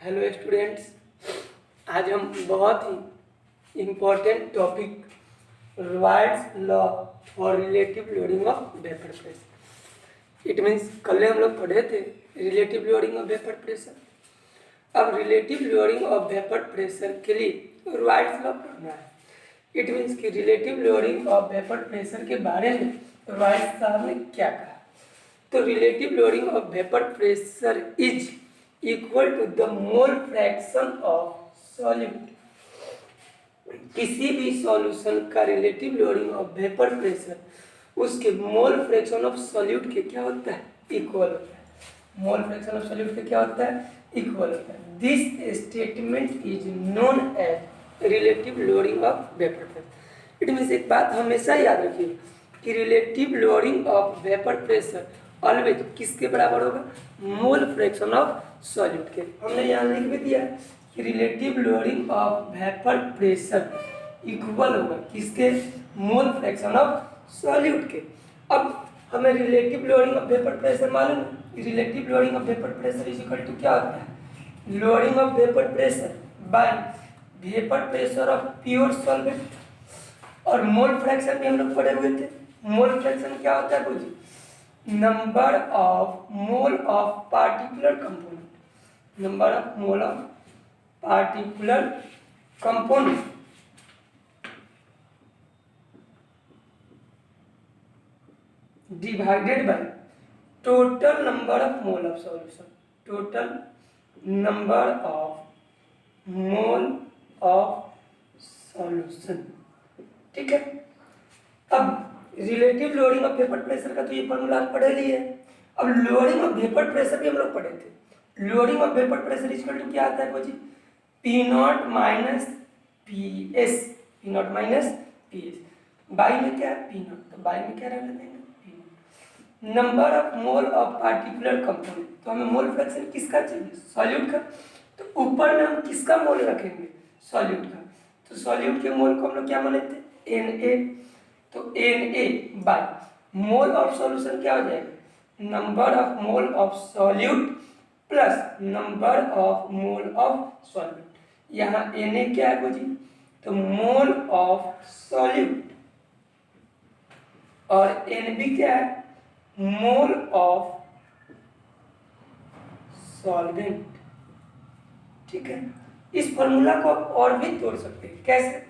Hello students, आज हम बहुत ही important topic Raoult's law for relative lowering of vapour pressure. It means कल हम लोग पढ़े थे relative lowering of vapour pressure. अब relative lowering of vapour pressure के लिए राइट्स लॉ पढ़ना है। इट मीन्स कि relative lowering of vapour pressure के बारे में राइट्स साहब ने क्या कहा। तो relative lowering of vapour pressure is equal to the mole fraction of solute. किसी भी सॉल्यूशन का relative lowering of vapour pressure उसके मोल फ्रैक्शन ऑफ सॉल्यूट के क्या होता है, इक्वल होता है। मोल फ्रैक्शन ऑफ सॉल्यूट के क्या होता है, इक्वल होता है। This statement is known as relative lowering of vapour pressure. It means एक बात हमेशा याद रखिए कि relative lowering of vapour pressure always किसके बराबर होगा, मोल फ्रैक्शन ऑफ सॉल्यूट के। हमने यहाँ लिख भी दिया कि relative lowering of vapour pressure equal होगा किसके, मोल फ्रैक्शन ऑफ सॉल्यूट के। अब हमें relative lowering of vapour pressure मालूम है। Relative lowering of vapour pressure is equal to क्या होता है, lowering of vapour pressure by vapour pressure of pure solvent. और मोल फ्रैक्शन भी हम लोग पढ़े हुए थे। मोल फ्रैक्शन क्या होता है बुझिए, number of mole of particular component, number of mole of particular component divided by total number of mole of solution, total number of mole of solution. ठीक है। अब relative lowering of vapour pressure का तो ये formula आप पढ़े लिए। अब लोडिंग ऑफ वेपर प्रेशर भी हम लोग पढ़े थे। Lowering of vapour pressure equal to क्या आता है जी, P naught minus P S, P naught minus P S. By में क्या है, पी नॉट, तो बाई में क्या रहने देंगे, P not. Number of mole of particular component, तो हमें मोल फ्रैक्शन किसका चाहिए, सॉल्यूट का। तो ऊपर में हम किसका मोल रखेंगे, सॉल्यूट का। तो सॉल्यूट के मोल को हम लोग क्या माने थे, Na। तो Na by mole of solution क्या हो जाएगा, number of mole of solute plus number of mole of solute. यहाँ Na क्या है जी, तो मोल ऑफ सॉल्यूट, और Nb क्या है, मोल ऑफ सॉल्वेंट। ठीक है। इस फॉर्मूला को आप और भी तोड़ सकते हैं, कैसे,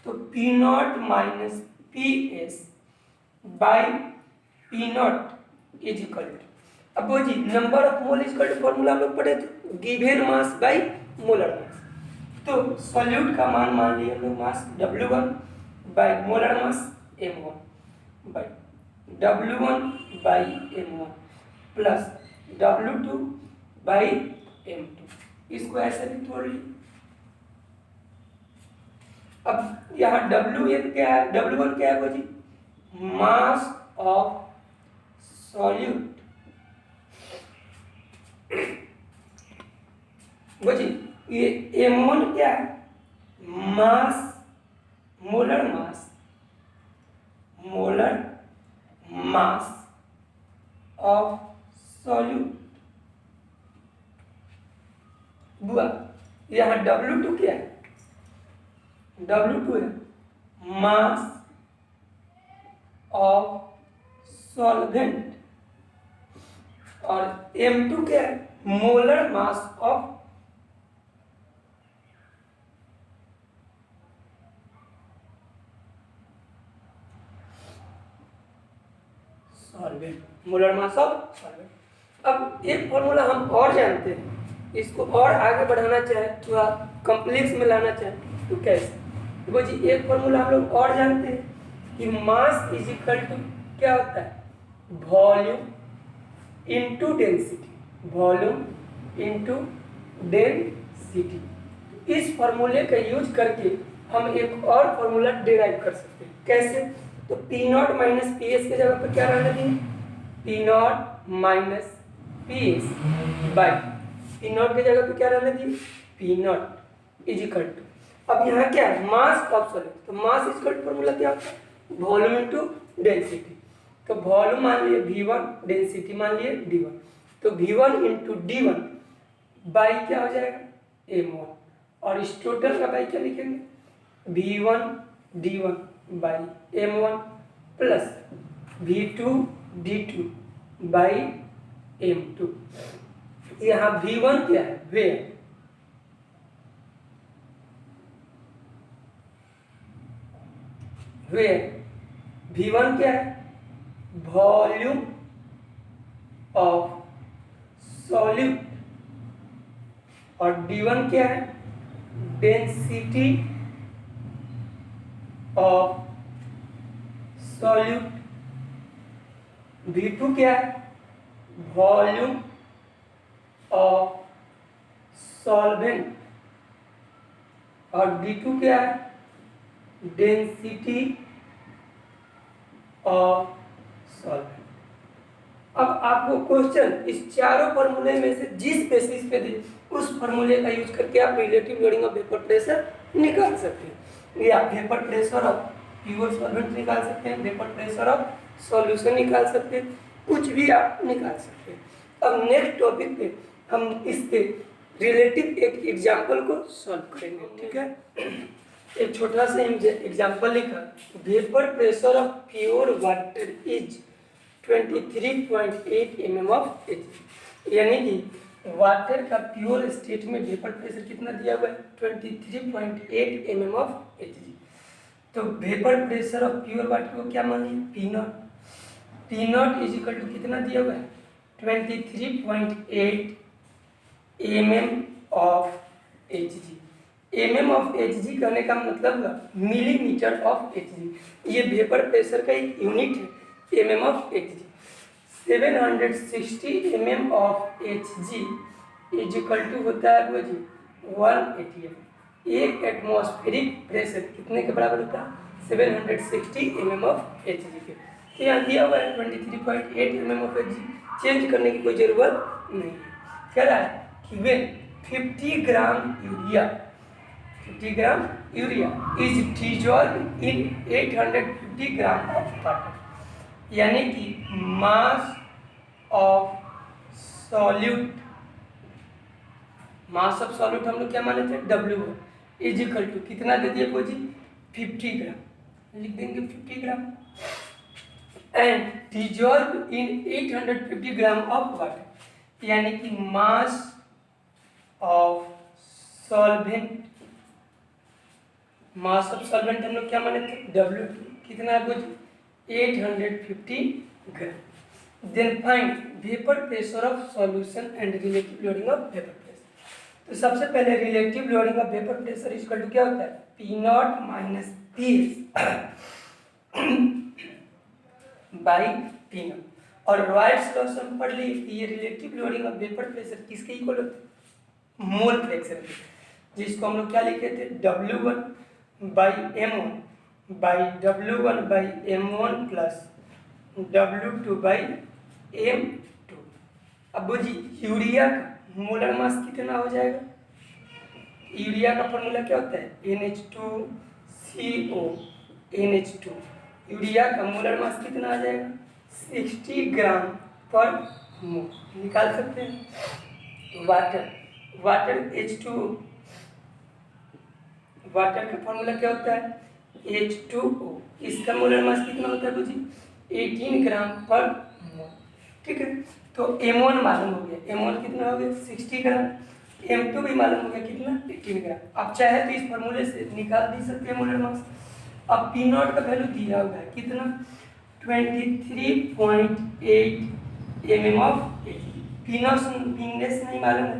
तो P naught minus P S by P naught is equal to, अब वो जी number of mole is equal to formula हम लोग पढ़े थे, given mass by molar mass. तो सॉल्यूट का मान लिए हम लोग mass W1 by molar mass M1 by W1 by M1 plus W2 by M2। इसको ऐसे भी तोड़ ली। अब यहाँ W1 क्या है, W1 क्या है वो जी, मास ऑफ सॉल्यूट। वो जी ये M1 क्या है, mass, molar mass, molar mass of solute. बुआ यहाँ W2 क्या है, W2 है मास ऑफ सॉल्वेंट, और M2 क्या है, molar mass of solvent, molar mass of solvent. अब एक फॉर्मूला हम और जानते हैं, इसको और आगे बढ़ाना चाहे, थोड़ा कॉम्प्लेक्स में लाना चाहे तो कैसे, देखो जी एक फॉर्मूला हम लोग और जानते हैं कि मास इज इक्वल टू क्या होता है, volume into density, volume into density. इस फॉर्मूले का यूज करके हम एक और फॉर्मूला डिराइव कर सकते हैं, कैसे, तो P naught minus P S के जगह पर क्या रहने देंगे, P naught minus P S by P naught की जगह पे क्या रहने दी, P naught is equal to, अब यहाँ क्या है, मास ऑफ सॉल्यूट। तो mass is equal to formula क्या होता है, वॉल्यूम इनटू डेंसिटी। तो वॉल्यूम मान लिए V1, डेंसिटी मान लिए D1। तो V1 इंटू D1 बाई क्या हो जाएगा, m1, और इस टोटल का बाई क्या लिखेंगे, v1 d1 by m1 plus v2 d2 by m2। यहाँ v1 क्या है, वेयर, v1 क्या है, वॉल्यूम ऑफ सॉल्यूट, और d1 क्या है, डेंसिटी ऑफ सॉल्यूट, v2 क्या है, वॉल्यूम ऑफ सॉल्वेंट, और d2 क्या है, डेंसिटी ऑफ सॉल्वेंट। अब आपको क्वेश्चन इस चारों फॉर्मूले में से जिस बेसिस पे दे उस फॉर्मूले का यूज करके आप relative lowering of vapour pressure निकाल सकते हैं, या vapour pressure of pure solvent निकाल सकते हैं, वेपर प्रेशर ऑफ सॉल्यूशन निकाल सकते हैं, कुछ भी आप निकाल सकते हैं। अब नेक्स्ट टॉपिक पे हम इसके रिलेटिव एक एग्जाम्पल को सॉल्व करेंगे, ठीक है। एक छोटा सा एग्जाम्पल लिखा, vapour pressure of pure water is 23.8 mm of Hg, यानी कि वाटर का प्योर स्टेट में वेपर प्रेशर कितना दिया हुआ है, 23.8 mm ऑफ Hg। तो vapour pressure of pure water को क्या मान लिया, P naught is equal to कितना दिया हुआ है, 23.8 mm of Hg। mm of Hg कहने का मतलब मिलीमीटर ऑफ Hg, ये वेपर प्रेशर का एक यूनिट है, mm of Hg। 760 mm of Hg is equal to होता है वो जी 180 mm। एक एटमॉस्फेरिक प्रेशर कितने के बराबर होता है, 760 mm ऑफ Hg के। तो यहाँ दिया हुआ है 23.8 mm ऑफ Hg, चेंज करने की कोई जरूरत नहीं है। कह रहा है कि when 50 gram urea is dissolve in 850 gram of water, यानी कि मास ऑफ सॉल्यूट हम लोग क्या माने थे, W इज इक्वल टू कितना दे दिए को जी, 50 ग्राम, लिख देंगे 50 gram, and dissolve in 850 gram of water, यानी कि मास ऑफ सॉल्वेंट हम लोग क्या माने थे, W, कितना है कुछ 850 gram. Then find vapour pressure of solution and relative lowering of vapour pressure. तो सबसे पहले relative lowering of vapour pressure equal to क्या होता है, P naught minus PS by P naught. और रॉयल्स लॉ से हम पढ़ लिए कि ये relative lowering of vapour pressure किसके इक्वल होता है, मोल फ्रैक्शन, जिसको हम लोग क्या लिखे थे, W1 by M1 by W1 by M1 plus W2 by M2। अब जी यूरिया का मोलर मास कितना हो जाएगा, यूरिया का फॉर्मूला क्या होता है, NH2CO NH2। यूरिया का मोलर मास कितना आ जाएगा, 60 ग्राम पर मोल, निकाल सकते हैं। वाटर H2O, वाटर का फॉर्मूला क्या होता है, H2O, इसका मोलर मास कितना होता है जी, 18 ग्राम पर मोल, ठीक है। तो M1 मालूम हो गया, M1 कितना हो गया 60 ग्राम, M2 भी मालूम हो गया कितना 18 ग्राम। अब चाहे तो इस फॉर्मूले से निकाल भी सकते हैं मोलर मास। अब P नॉट का वैल्यू दिया हुआ है कितना, 23.8 mm of Hg। P not नहीं मालूम है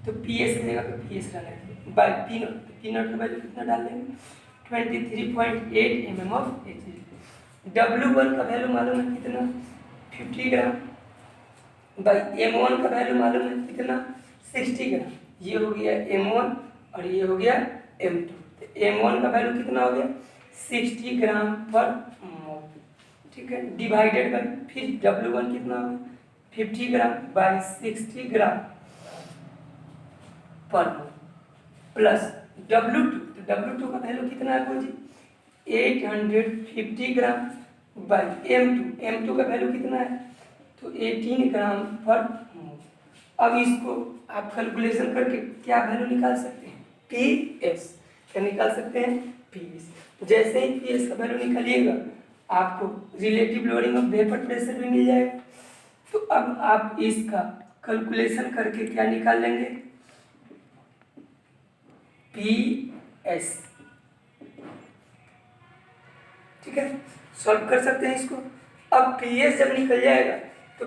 तो PS की जगह पे PS डालेंगे बाई P नॉट का वैल्यू कितना डाल देंगे, 23.8 mm ऑफ Hg। W1 का वैल्यू मालूम है कितना, 50 ग्राम बाई M1 का वैल्यू मालूम है कितना, 60 ग्राम। ये हो गया M1 और ये हो गया M2। तो M1 का वैल्यू कितना हो गया, 60 ग्राम पर मोल, ठीक है, डिवाइडेड बाई फिर W1 कितना हो गया, 50 ग्राम बाई 60 ग्राम पर मोल प्लस W2। तो W2 का वैल्यू कितना है जी, 850 ग्राम बाई M2 का वैल्यू कितना है, तो 18 ग्राम पर मोल। अब इसको आप कैलकुलेशन करके क्या वैल्यू निकाल सकते हैं, PS, क्या निकाल सकते हैं, PS। जैसे ही PS का वैल्यू निकालिएगा आपको relative lowering of vapour pressure भी मिल जाएगा। तो अब आप इसका कैलकुलेशन करके क्या निकाल लेंगे, PS, ठीक है, सॉल्व कर सकते हैं इसको। अब PS जब निकल जाएगा तो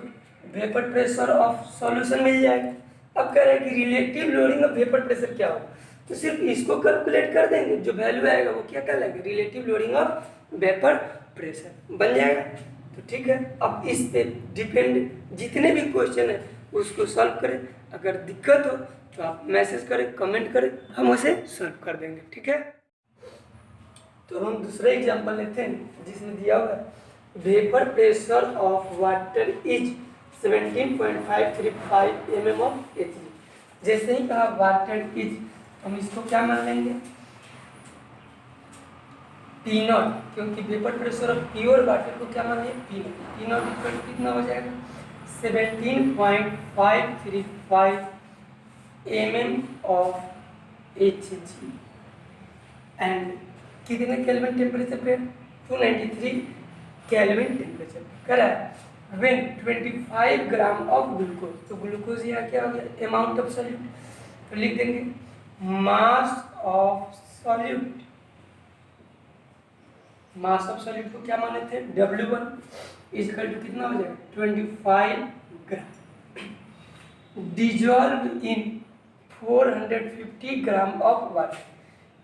वेपर प्रेशर ऑफ सॉल्यूशन मिल जाएगा। अब कह रहे हैं कि relative lowering of vapour pressure क्या होगा, तो सिर्फ इसको कैलकुलेट कर देंगे, जो वैल्यू आएगा वो क्या कहलाएगा, relative lowering of vapour pressure बन जाएगा। तो ठीक है, अब इस पे डिपेंड जितने भी क्वेश्चन है उसको सॉल्व करें। अगर दिक्कत हो तो आप मैसेज करें, कमेंट करें, हम उसे सॉल्व कर देंगे, ठीक है। तो हम दूसरा एग्जांपल लेते हैं जिसमें दिया हुआ है vapour pressure of water is 17.535 mm of Hg। जैसे ही कहा वाटर इज, हम इसको क्या मान लेंगे, P0, क्योंकि vapour pressure of pure water को क्या मान लेंगे, P0 इक्वल कितना हो जाएगा, 17.535 mm ऑफ Hg एंड कितने केल्विन टेम्परेचर पे, 293 केल्विन टेम्परेचर करा व्हेन 25 ग्राम ऑफ ग्लूकोज। तो ग्लूकोज यहाँ क्या हो गया, अमाउंट ऑफ सॉल्यूट, तो लिख देंगे मास of solute. Mass of solute को क्या माने थे, W1 इक्वल टू कितना हो जाएगा, 25 gram dissolve in 450 gram of water,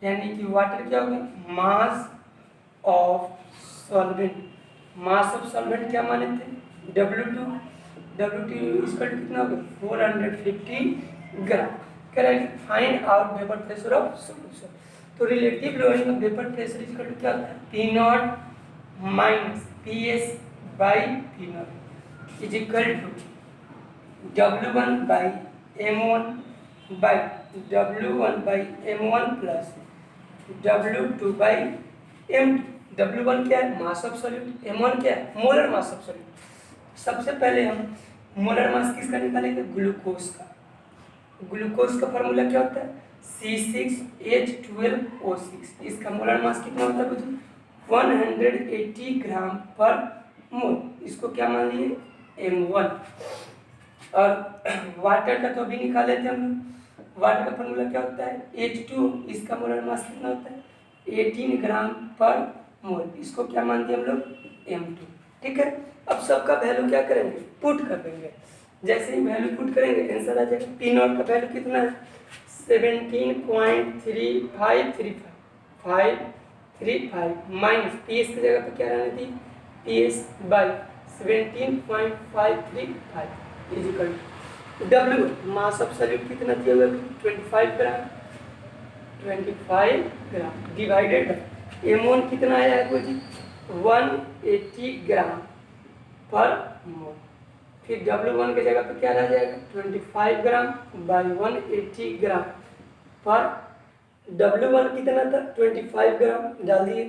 यानी कि वाटर क्या हो गया, mass of solvent. Mass of solvent क्या माने थे, W2 इसका कितना हो गया, 450 ग्राम। कह रहा है कि find out vapour pressure of solution. तो relative lowering of vapour pressure equal to क्या होता है, P0 minus PS by P0 is equal to W1 by M1 by W1 by M1 plus W2 by M2। W1 क्या है, mass of solute, M1 क्या है, molar mass of solute. सबसे पहले हम मोलर मास किसका निकालेंगे, ग्लूकोज का। ग्लूकोज का फार्मूला क्या होता है, C6H12O6। इसका मोलर मास कितना होता है बच्चों, 180 ग्राम पर मोल। इसको क्या मान लिए, M1। और वाटर का तो अभी निकाले थे हम लोग, वाटर का फार्मूला क्या होता है, H2। इसका मोलर मास कितना होता है, 18 ग्राम पर मोल। इसको क्या मान दिए हम लोग, M2, ठीक है। अब सबका वैल्यू क्या करेंगे, पुट कर देंगे। जैसे ही वैल्यू पुट करेंगे आंसर आ जाएगा। P0 का वैल्यू कितना है, 17.35535 माइनस PS की जगह पे क्या रहने थी, PS by 17.535 is equal to W mass of solute कितना दिया हुआ है, 25 ग्राम, 25 ग्राम डिवाइडेड M1 कितना आया है जी, 180 ग्राम पर मोल। फिर W1 की जगह पे क्या रह जाएगा, 25 ग्राम बाई 180 ग्राम पर W1 कितना था, 25 ग्राम डाल दिए,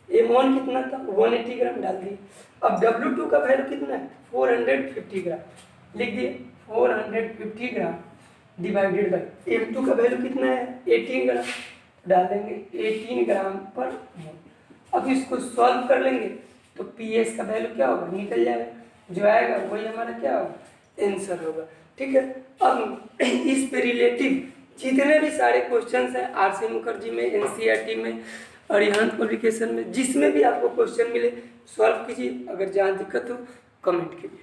M1 कितना था, 180 ग्राम डाल दिए। अब W2 का वैल्यू कितना है, 450 ग्राम, लिख दिए 450 ग्राम डिवाइडेड बाई M2 का वैल्यू कितना है, 18 ग्राम, डाल देंगे 18 ग्राम पर मोल। अब इसको सॉल्व कर लेंगे तो PS का वैल्यू क्या होगा, निकल जाएगा, जो आएगा वही हमारा क्या होगा, आंसर होगा, ठीक है। अब इस पे रिलेटिव जितने भी सारे क्वेश्चंस हैं RC मुखर्जी में, NCERT में, अरिहंत पब्लिकेशन में, जिसमें भी आपको क्वेश्चन मिले सॉल्व कीजिए। अगर जहाँ दिक्कत हो कमेंट कीजिए।